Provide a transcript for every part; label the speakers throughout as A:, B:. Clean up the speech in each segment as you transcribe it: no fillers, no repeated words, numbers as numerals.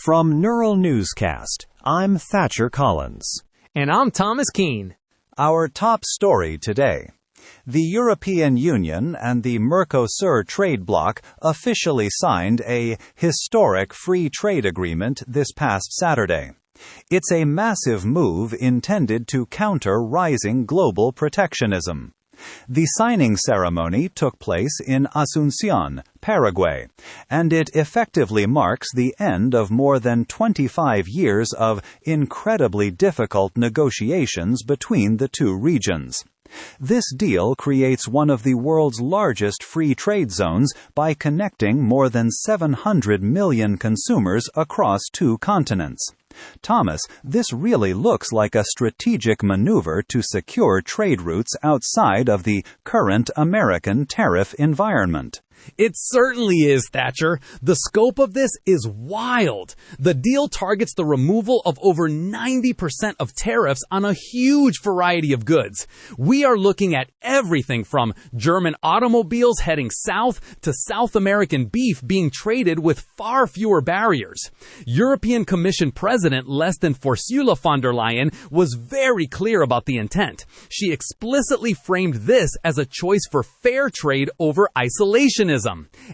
A: From Neural Newscast, I'm Thatcher Collins.
B: And I'm Thomas Keene.
A: Our top story today. The European Union and the Mercosur trade bloc officially signed a historic free trade agreement this past Saturday. It's a massive move intended to counter rising global protectionism. The signing ceremony took place in Asuncion, Paraguay, and it effectively marks the end of more than 25 years of incredibly difficult negotiations between the two regions. This deal creates one of the world's largest free trade zones by connecting more than 700 million consumers across two continents. Thomas, this really looks like a strategic maneuver to secure trade routes outside of the current American tariff environment.
B: It certainly is, Thatcher. The scope of this is wild. The deal targets the removal of over 90% of tariffs on a huge variety of goods. We are looking at everything from German automobiles heading south to South American beef being traded with far fewer barriers. European Commission President Ursula von der Leyen was very clear about the intent. She explicitly framed this as a choice for fair trade over isolationism.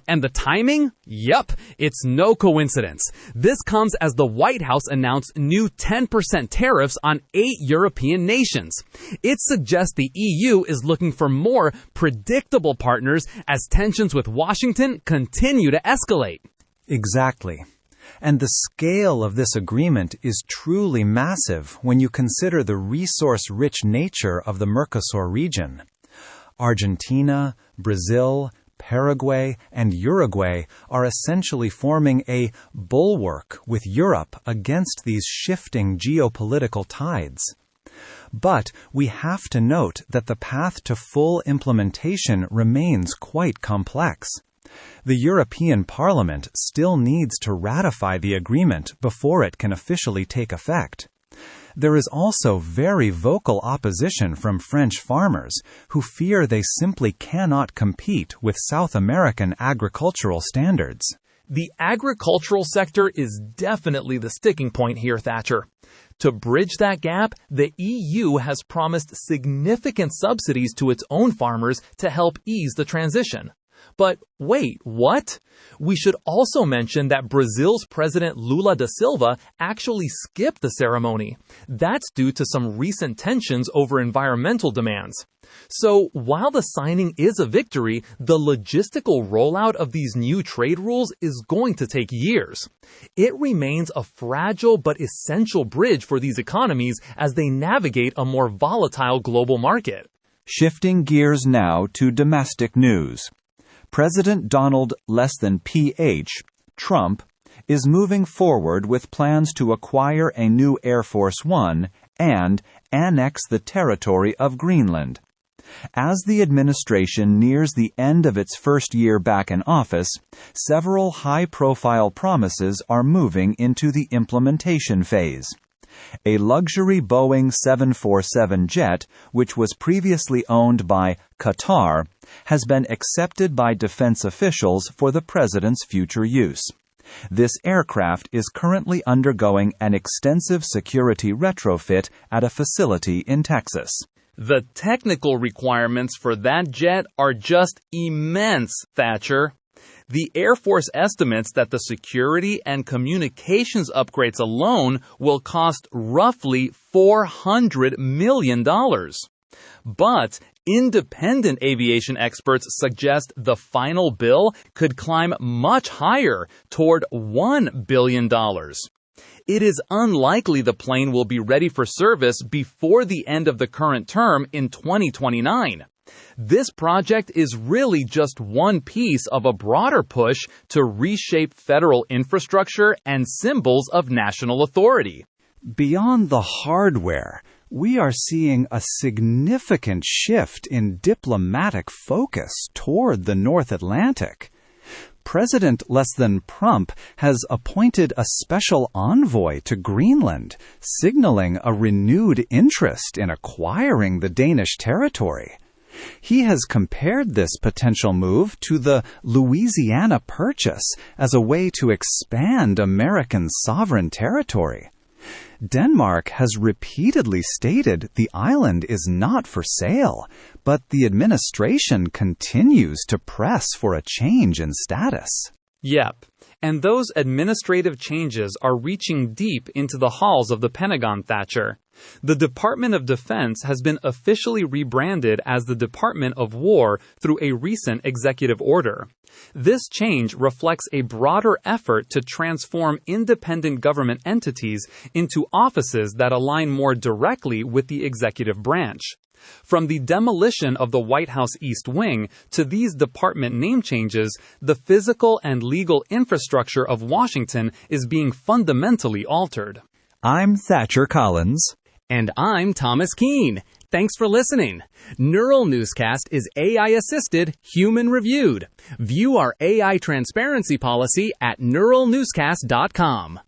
B: And the timing? Yep, it's no coincidence. This comes as the White House announced new 10% tariffs on 8 European nations. It suggests the EU is looking for more predictable partners as tensions with Washington continue to escalate.
A: Exactly. And the scale of this agreement is truly massive when you consider the resource-rich nature of the Mercosur region. Argentina, Brazil, Paraguay, and Uruguay are essentially forming a bulwark with Europe against these shifting geopolitical tides. But we have to note that the path to full implementation remains quite complex. The European Parliament still needs to ratify the agreement before it can officially take effect. There is also very vocal opposition from French farmers who fear they simply cannot compete with South American agricultural standards.
C: The agricultural sector is definitely the sticking point here, Thatcher. To bridge that gap, the EU has promised significant subsidies to its own farmers to help ease the transition. But wait, what? We should also mention that Brazil's President Lula da Silva actually skipped the ceremony. That's due to some recent tensions over environmental demands. So while the signing is a victory, the logistical rollout of these new trade rules is going to take years. It remains a fragile but essential bridge for these economies as they navigate a more volatile global market.
A: Shifting gears now to domestic news. President Donald Trump is moving forward with plans to acquire a new Air Force One and annex the territory of Greenland. As the administration nears the end of its first year back in office, several high-profile promises are moving into the implementation phase. A luxury Boeing 747 jet, which was previously owned by Qatar, has been accepted by defense officials for the president's future use. This aircraft is currently undergoing an extensive security retrofit at a facility in Texas.
C: The technical requirements for that jet are just immense, Thatcher. The Air Force estimates that the security and communications upgrades alone will cost roughly $400 million. But independent aviation experts suggest the final bill could climb much higher, toward $1 billion. It is unlikely the plane will be ready for service before the end of the current term in 2029. This project is really just one piece of a broader push to reshape federal infrastructure and symbols of national authority.
A: Beyond the hardware, we are seeing a significant shift in diplomatic focus toward the North Atlantic. President Trump has appointed a special envoy to Greenland, signaling a renewed interest in acquiring the Danish territory. He has compared this potential move to the Louisiana Purchase as a way to expand American sovereign territory. Denmark has repeatedly stated the island is not for sale, but the administration continues to press for a change in status.
C: Yep. And those administrative changes are reaching deep into the halls of the Pentagon, Thatcher. The Department of Defense has been officially rebranded as the Department of War through a recent executive order. This change reflects a broader effort to transform independent government entities into offices that align more directly with the executive branch. From the demolition of the White House East Wing to these department name changes, the physical and legal infrastructure of Washington is being fundamentally altered.
A: I'm Thatcher Collins.
B: And I'm Thomas Keene. Thanks for listening. Neural Newscast is AI-assisted, human-reviewed. View our AI transparency policy at neuralnewscast.com.